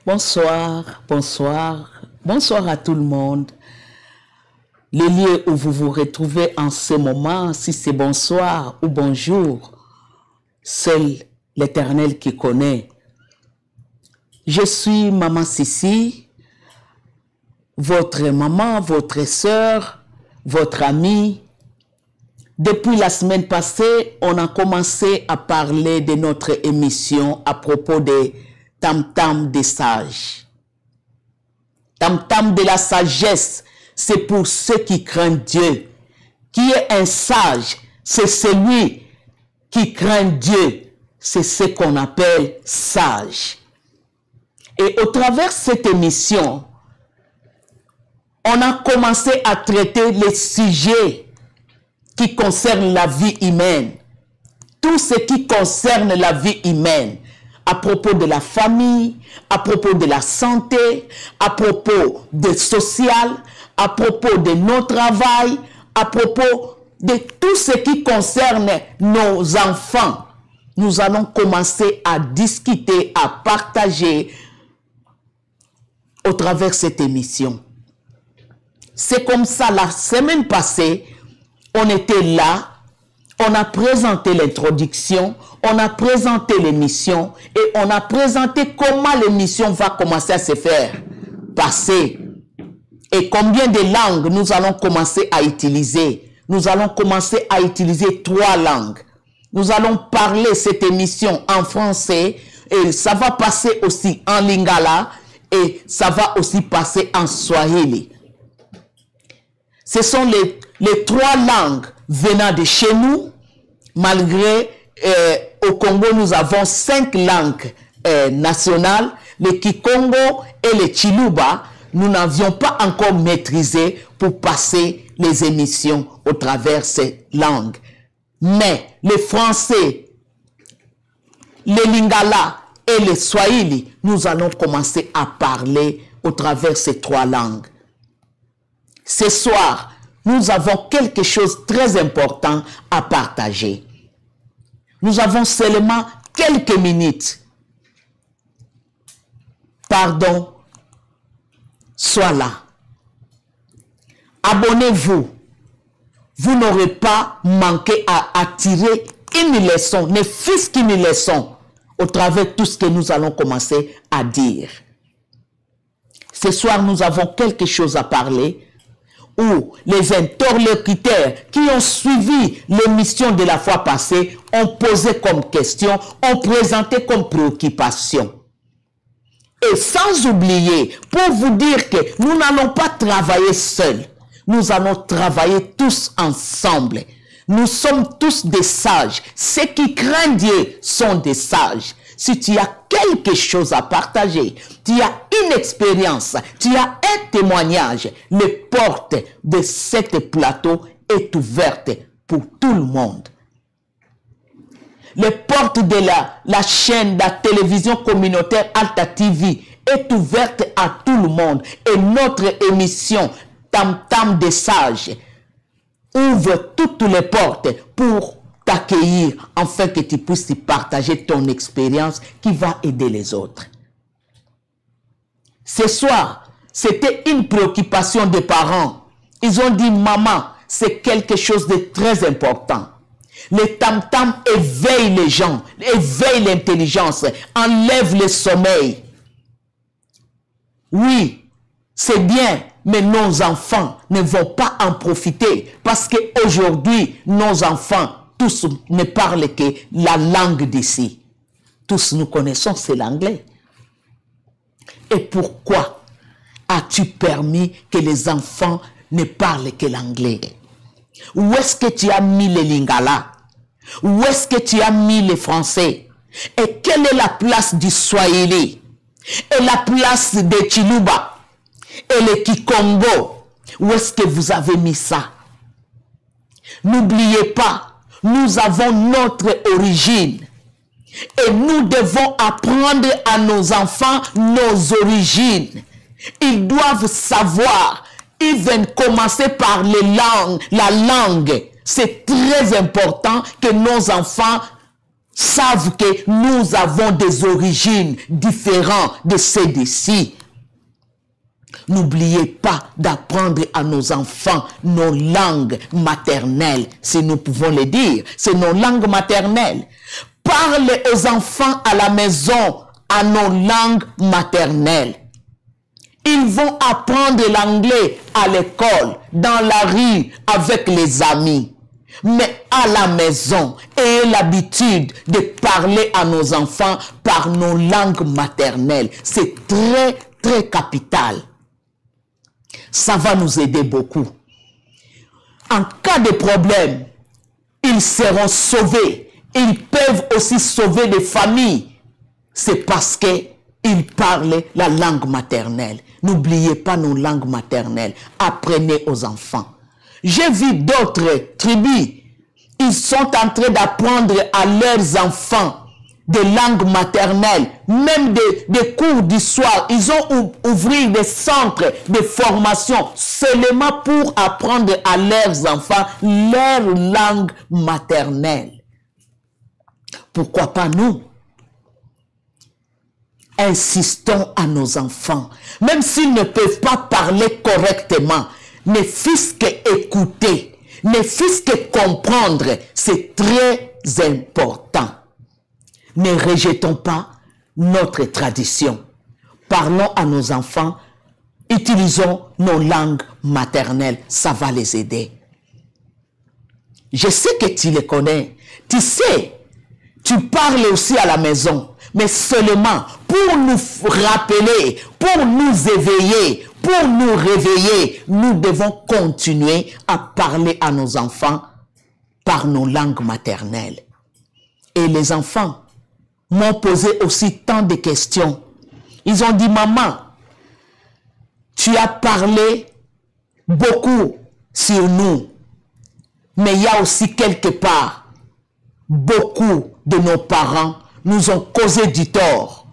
Bonsoir, bonsoir, bonsoir à tout le monde. Le lieu où vous vous retrouvez en ce moment, si c'est bonsoir ou bonjour, seul l'Éternel qui connaît. Je suis Maman Sissi, votre maman, votre sœur, votre amie. Depuis la semaine passée, on a commencé à parler de notre émission à propos des tam-tam des sages. Tam-tam de la sagesse, c'est pour ceux qui craignent Dieu. Qui est un sage, c'est celui qui craint Dieu. C'est ce qu'on appelle sage. Et au travers de cette émission, on a commencé à traiter les sujets qui concernent la vie humaine. Tout ce qui concerne la vie humaine. À propos de la famille, à propos de la santé, à propos de social, à propos de nos travail, à propos de tout ce qui concerne nos enfants. Nous allons commencer à discuter, à partager au travers de cette émission. C'est comme ça, la semaine passée, on était là, on a présenté l'introduction, on a présenté l'émission et on a présenté comment l'émission va commencer à se faire passer. Et combien de langues nous allons commencer à utiliser. Nous allons commencer à utiliser 3 langues. Nous allons parler cette émission en français et ça va passer aussi en lingala et ça va aussi passer en swahili. Ce sont les 3 langues venant de chez nous, malgré au Congo, nous avons 5 langues nationales, le Kikongo et le Chiluba, nous n'avions pas encore maîtrisé pour passer les émissions au travers de ces langues. Mais le français, le lingala et le swahili, nous allons commencer à parler au travers de ces 3 langues. Ce soir, nous avons quelque chose de très important à partager. Nous avons seulement quelques minutes. Pardon, sois là. Abonnez-vous. Vous n'aurez pas manqué à attirer une leçon, ne fût-ce qu'une leçon, au travers de tout ce que nous allons commencer à dire. Ce soir, nous avons quelque chose à parler où les interlocuteurs qui ont suivi l'émission de la fois passée ont posé comme question, ont présenté comme préoccupation. Et sans oublier, pour vous dire que nous n'allons pas travailler seuls, nous allons travailler tous ensemble. Nous sommes tous des sages. Ceux qui craignent Dieu sont des sages. Si tu as quelque chose à partager, tu as une expérience, tu as un témoignage, les portes de ce plateau est ouverte pour tout le monde. Les portes de la chaîne de la télévision communautaire Alta TV est ouverte à tout le monde. Et notre émission Tam-Tam des sages ouvre toutes les portes pour t'accueillir afin que tu puisses partager ton expérience qui va aider les autres. Ce soir, c'était une préoccupation des parents. Ils ont dit, maman, c'est quelque chose de très important. Les tam-tam éveillent les gens, éveillent l'intelligence, enlèvent le sommeil. Oui, c'est bien, mais nos enfants ne vont pas en profiter parce qu'aujourd'hui, nos enfants, tous ne parlent que la langue d'ici. Tous nous connaissons, c'est l'anglais. Et pourquoi as-tu permis que les enfants ne parlent que l'anglais? Où est-ce que tu as mis le lingala? Où est-ce que tu as mis le français? Et quelle est la place du swahili? Et la place de Chiluba? Et le Kikongo? Où est-ce que vous avez mis ça? N'oubliez pas, nous avons notre origine. Et nous devons apprendre à nos enfants nos origines. Ils doivent savoir. Ils viennent commencer par les langues, la langue. C'est très important que nos enfants savent que nous avons des origines différentes de ceux d'ici. N'oubliez pas d'apprendre à nos enfants nos langues maternelles, si nous pouvons le dire. C'est nos langues maternelles. Parlez aux enfants à la maison à nos langues maternelles. Ils vont apprendre l'anglais à l'école, dans la rue, avec les amis. Mais à la maison, ayez l'habitude de parler à nos enfants par nos langues maternelles. C'est très, très capital. Ça va nous aider beaucoup. En cas de problème, ils seront sauvés. Ils peuvent aussi sauver des familles. C'est parce qu'ils parlent la langue maternelle. N'oubliez pas nos langues maternelles. Apprenez aux enfants. J'ai vu d'autres tribus. Ils sont en train d'apprendre à leurs enfants des langues maternelles, même des cours d'histoire. Ils ont ouvert des centres de formation seulement pour apprendre à leurs enfants leur langue maternelle. Pourquoi pas nous? Insistons à nos enfants, même s'ils ne peuvent pas parler correctement, ne fût-ce qu'écouter, ne fût-ce que comprendre, c'est très important. Ne rejetons pas notre tradition. Parlons à nos enfants, utilisons nos langues maternelles, ça va les aider. Je sais que tu les connais, tu sais, tu parles aussi à la maison, mais seulement pour nous rappeler, pour nous éveiller, pour nous réveiller, nous devons continuer à parler à nos enfants par nos langues maternelles. Et les enfants m'ont posé aussi tant de questions. Ils ont dit, maman, tu as parlé beaucoup sur nous, mais il y a aussi quelque part, beaucoup de nos parents nous ont causé du tort.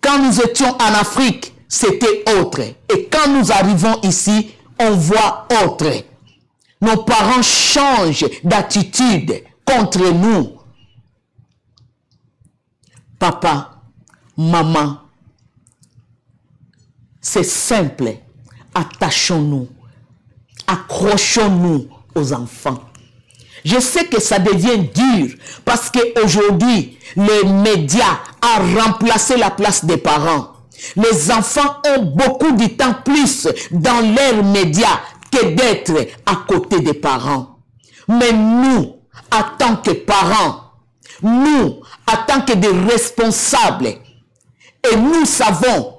Quand nous étions en Afrique, c'était autre. Et quand nous arrivons ici, on voit autre. Nos parents changent d'attitude contre nous. Papa, maman, c'est simple. Attachons-nous. Accrochons-nous aux enfants. Je sais que ça devient dur parce qu'aujourd'hui, les médias ont remplacé la place des parents. Les enfants ont beaucoup de temps plus dans leurs médias que d'être à côté des parents. Mais nous, en tant que parents, nous, en tant que des responsables, et nous savons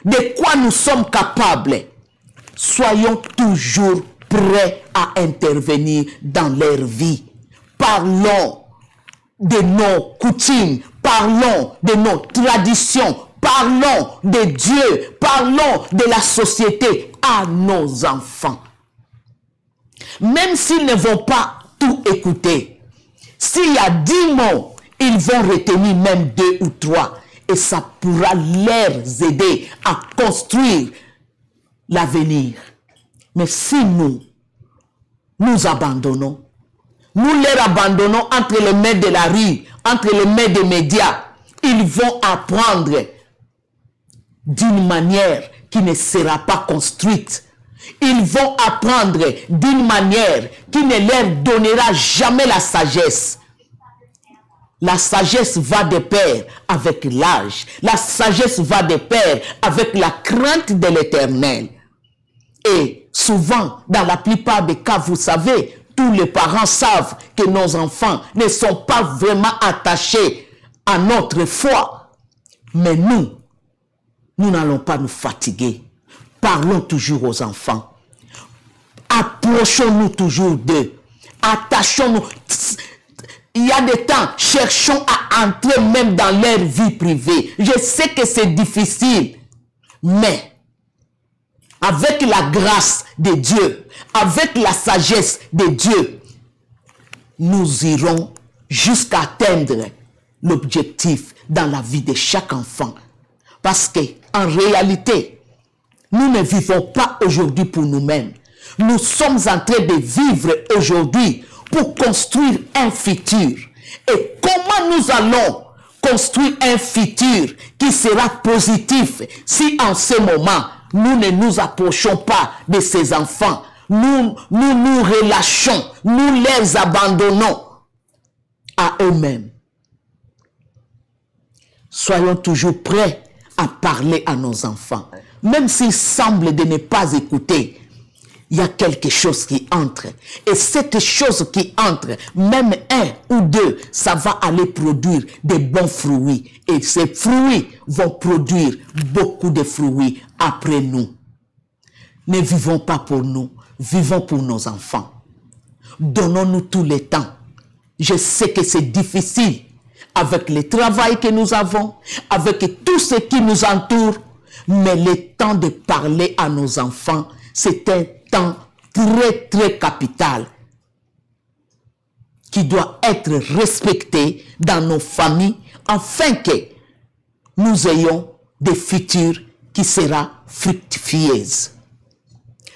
de quoi nous sommes capables, soyons toujours prêts à intervenir dans leur vie. Parlons de nos coutumes, parlons de nos traditions, parlons de Dieu, parlons de la société à nos enfants. Même s'ils ne vont pas tout écouter, s'il y a 10 mots, ils vont retenir même 2 ou 3 et ça pourra les aider à construire l'avenir. Mais si nous abandonnons, nous les abandonnons entre les mains de la rue, entre les mains des médias, ils vont apprendre d'une manière qui ne sera pas construite. Ils vont apprendre d'une manière qui ne leur donnera jamais la sagesse. La sagesse va de pair avec l'âge. La sagesse va de pair avec la crainte de l'Éternel. Et souvent, dans la plupart des cas, vous savez, tous les parents savent que nos enfants ne sont pas vraiment attachés à notre foi. Mais nous n'allons pas nous fatiguer. Parlons toujours aux enfants. Approchons-nous toujours d'eux. Attachons-nous. Il y a des temps, cherchons à entrer même dans leur vie privée. Je sais que c'est difficile, mais avec la grâce de Dieu, avec la sagesse de Dieu, nous irons jusqu'à atteindre l'objectif dans la vie de chaque enfant. Parce qu'en réalité, nous ne vivons pas aujourd'hui pour nous-mêmes. Nous sommes en train de vivre aujourd'hui pour construire un futur. Et comment nous allons construire un futur qui sera positif si en ce moment, nous ne nous approchons pas de ces enfants. Nous relâchons, nous les abandonnons à eux-mêmes. Soyons toujours prêts à parler à nos enfants. Même s'ils semblent de ne pas écouter, il y a quelque chose qui entre. Et cette chose qui entre, même un ou deux, ça va aller produire des bons fruits. Et ces fruits vont produire beaucoup de fruits après nous. Ne vivons pas pour nous, vivons pour nos enfants. Donnons-nous tout le temps. Je sais que c'est difficile avec le travail que nous avons, avec tout ce qui nous entoure, mais le temps de parler à nos enfants, c'est un temps très, très capital qui doit être respecté dans nos familles afin que nous ayons des futurs qui seront fructifiés.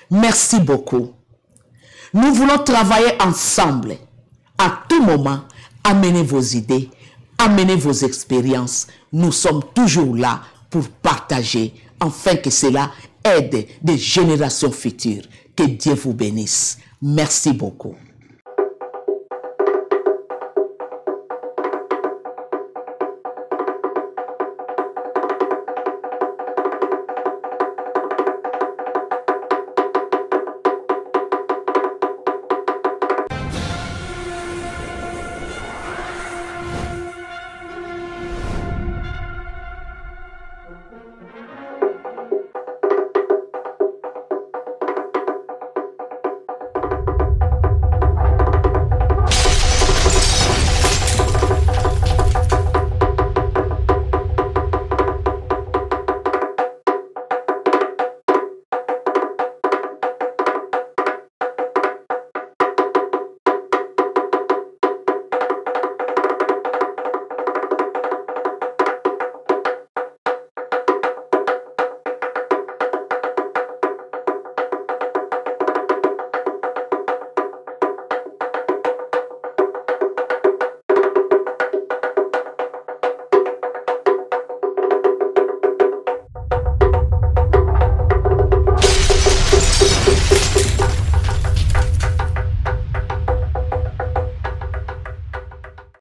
Merci beaucoup. Nous voulons travailler ensemble. À tout moment, amenez vos idées, amenez vos expériences. Nous sommes toujours là pour partager, afin que cela aide des générations futures. Que Dieu vous bénisse. Merci beaucoup.